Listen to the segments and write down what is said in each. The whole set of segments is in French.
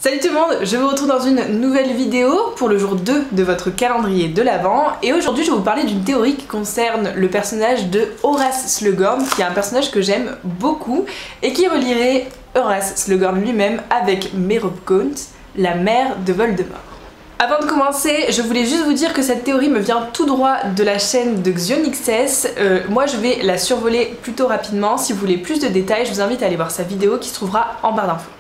Salut tout le monde, je vous retrouve dans une nouvelle vidéo pour le jour 2 de votre calendrier de l'Avent et aujourd'hui je vais vous parler d'une théorie qui concerne le personnage de Horace Slughorn, qui est un personnage que j'aime beaucoup et qui relierait Horace Slughorn lui-même avec Merop Gaunt, la mère de Voldemort. Avant de commencer, je voulais juste vous dire que cette théorie me vient tout droit de la chaîne de XionXS. Moi je vais la survoler plutôt rapidement. Si vous voulez plus de détails, je vous invite à aller voir sa vidéo qui se trouvera en barre d'infos.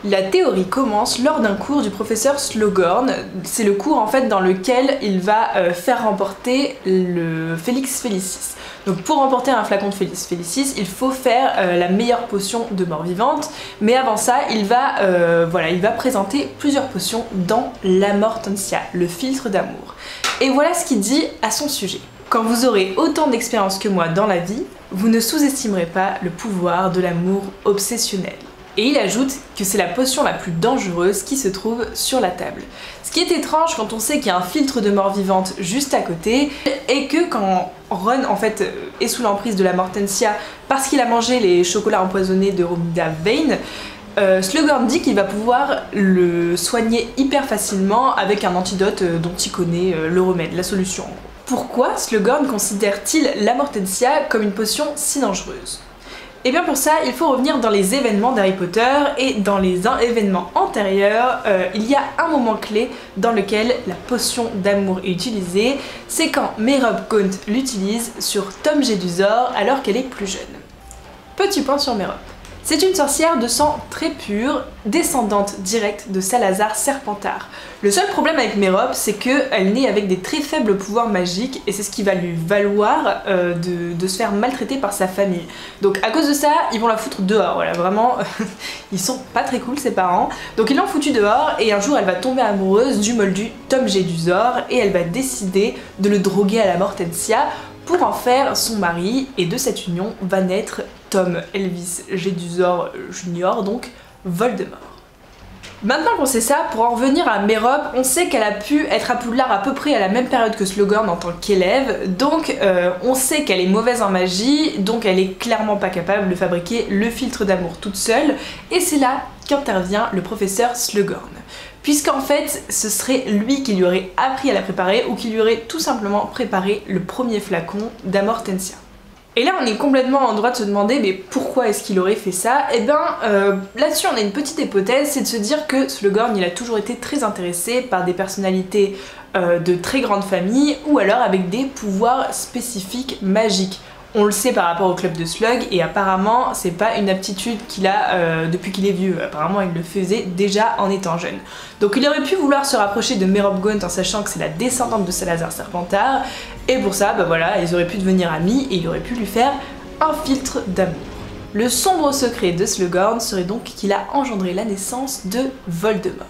La théorie commence lors d'un cours du professeur Slughorn. C'est le cours en fait dans lequel il va faire remporter le Felix Felicis. Donc pour remporter un flacon de Felix Felicis, il faut faire la meilleure potion de mort vivante. Mais avant ça, il va présenter plusieurs potions dans l'Amortentia, le filtre d'amour. Et voilà ce qu'il dit à son sujet. Quand vous aurez autant d'expérience que moi dans la vie, vous ne sous-estimerez pas le pouvoir de l'amour obsessionnel. Et il ajoute que c'est la potion la plus dangereuse qui se trouve sur la table. Ce qui est étrange quand on sait qu'il y a un filtre de mort vivante juste à côté et que quand Ron en fait est sous l'emprise de l'Amortentia parce qu'il a mangé les chocolats empoisonnés de Romilda Vane, Slughorn dit qu'il va pouvoir le soigner hyper facilement avec un antidote dont il connaît le remède, la solution. Pourquoi Slughorn considère-t-il l'Amortentia comme une potion si dangereuse ? Et bien pour ça, il faut revenir dans les événements d'Harry Potter et dans les événements antérieurs, il y a un moment clé dans lequel la potion d'amour est utilisée, c'est quand Merop Gaunt l'utilise sur Tom Jedusor alors qu'elle est plus jeune. Petit point sur Merop. C'est une sorcière de sang très pur, descendante directe de Salazar Serpentard. Le seul problème avec Merop, c'est qu'elle naît avec des très faibles pouvoirs magiques et c'est ce qui va lui valoir de se faire maltraiter par sa famille. Donc à cause de ça, ils vont la foutre dehors, voilà, vraiment, ils sont pas très cool ses parents. Donc ils l'ont foutue dehors et un jour elle va tomber amoureuse du moldu Tom Jedusor et elle va décider de le droguer à l'Amortentia pour en faire son mari, et de cette union va naître Tom Elvis Jedusor Jr., donc Voldemort. Maintenant qu'on sait ça, pour en revenir à Merop, on sait qu'elle a pu être à Poudlard à peu près à la même période que Slughorn en tant qu'élève, donc on sait qu'elle est mauvaise en magie, donc elle est clairement pas capable de fabriquer le filtre d'amour toute seule, et c'est là qu'intervient le professeur Slughorn. Puisqu'en fait, ce serait lui qui lui aurait appris à la préparer ou qui lui aurait tout simplement préparé le premier flacon d'Amortentia. Et là on est complètement en droit de se demander mais pourquoi est-ce qu'il aurait fait ça? Et ben là-dessus on a une petite hypothèse, c'est de se dire que Slughorn il a toujours été très intéressé par des personnalités de très grande famille ou alors avec des pouvoirs spécifiques magiques. On le sait par rapport au club de Slug et apparemment c'est pas une aptitude qu'il a depuis qu'il est vieux, apparemment il le faisait déjà en étant jeune. Donc il aurait pu vouloir se rapprocher de Merop Gaunt en sachant que c'est la descendante de Salazar Serpentard et pour ça bah voilà, ils auraient pu devenir amis et il aurait pu lui faire un filtre d'amour. Le sombre secret de Slughorn serait donc qu'il a engendré la naissance de Voldemort.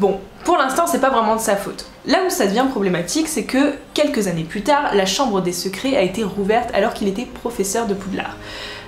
Bon, pour l'instant c'est pas vraiment de sa faute. Là où ça devient problématique, c'est que quelques années plus tard, la chambre des secrets a été rouverte alors qu'il était professeur de Poudlard.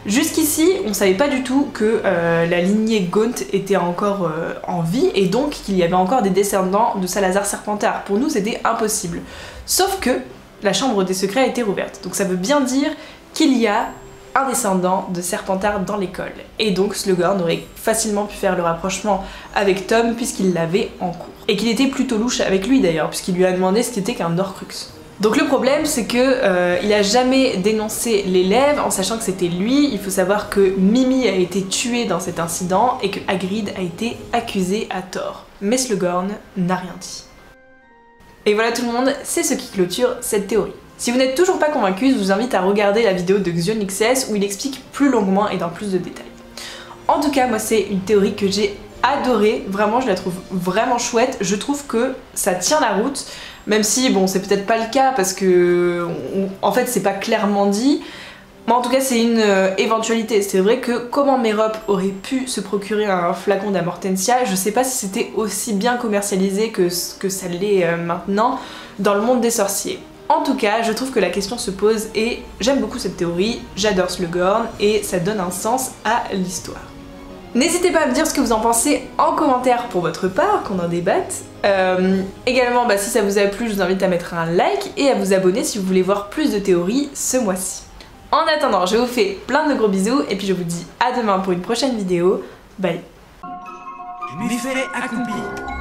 Jusqu'ici, on savait pas du tout que la lignée Gaunt était encore en vie et donc qu'il y avait encore des descendants de Salazar Serpentard. Pour nous, c'était impossible. Sauf que la chambre des secrets a été rouverte. Donc ça veut bien dire qu'il y a un descendant de Serpentard dans l'école. Et donc Slughorn aurait facilement pu faire le rapprochement avec Tom puisqu'il l'avait en cours. Et qu'il était plutôt louche avec lui d'ailleurs, puisqu'il lui a demandé ce qu'était qu'un Horcrux. Donc le problème c'est que il a jamais dénoncé l'élève en sachant que c'était lui. Il faut savoir que Mimi a été tuée dans cet incident et que Hagrid a été accusé à tort. Mais Slughorn n'a rien dit. Et voilà tout le monde, c'est ce qui clôture cette théorie. Si vous n'êtes toujours pas convaincu, je vous invite à regarder la vidéo de XionXS où il explique plus longuement et dans plus de détails. En tout cas, moi c'est une théorie que j'ai adorée, vraiment je la trouve vraiment chouette, je trouve que ça tient la route, même si bon c'est peut-être pas le cas parce que en fait c'est pas clairement dit, mais en tout cas c'est une éventualité. C'est vrai que comment Merop aurait pu se procurer un flacon d'Amortentia, je sais pas si c'était aussi bien commercialisé que ça l'est maintenant dans le monde des sorciers. En tout cas, je trouve que la question se pose et j'aime beaucoup cette théorie, j'adore Slughorn et ça donne un sens à l'histoire. N'hésitez pas à me dire ce que vous en pensez en commentaire pour votre part, qu'on en débatte. Également, si ça vous a plu, je vous invite à mettre un like et à vous abonner si vous voulez voir plus de théories ce mois-ci. En attendant, je vous fais plein de gros bisous et puis je vous dis à demain pour une prochaine vidéo. Bye. Nuit accomplie.